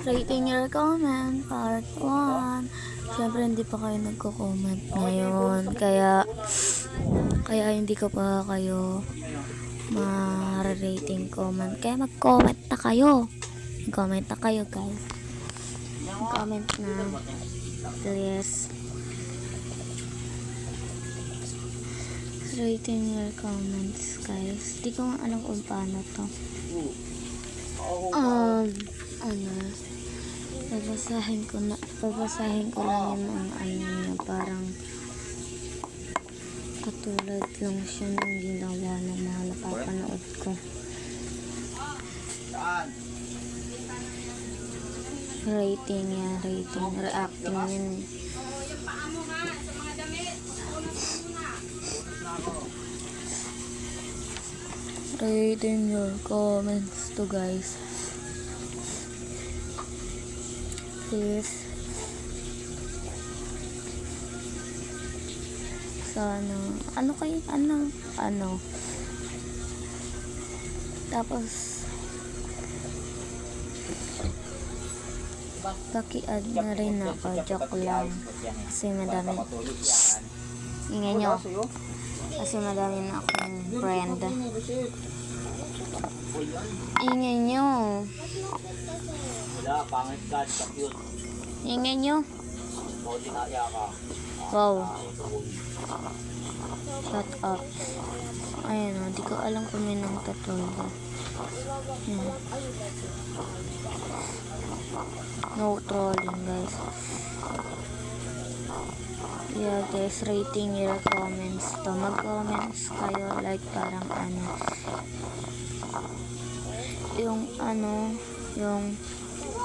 Rating your comment, part 1. Siyempre, hindi pa kayo nagko-comment ngayon. Kaya hindi ko pa kayo ma-rating comment. Kaya mag-comment na kayo. Mag-comment na kayo, guys. Mag-comment na. Please. Rating your comments, guys. Hindi ko nga alam kung paano to. Babasahin ko lang yun ang niya, parang katulad lang siya ng ginawa ng mga napapanood ko. Rating, reacting yun. Rating your comments to, guys. Please. Sana tapos paki-add na rin ako, joke lang, kasi madami ingay nyo, kasi madami na akong friend. Ingay nyo, ingay nyo. Wow, shut up. Ayan o, di ko alam kung may nang tatulog. No trolling, guys. Yeah, guys, rating your comments to. Mag-comments kayo, like parang yung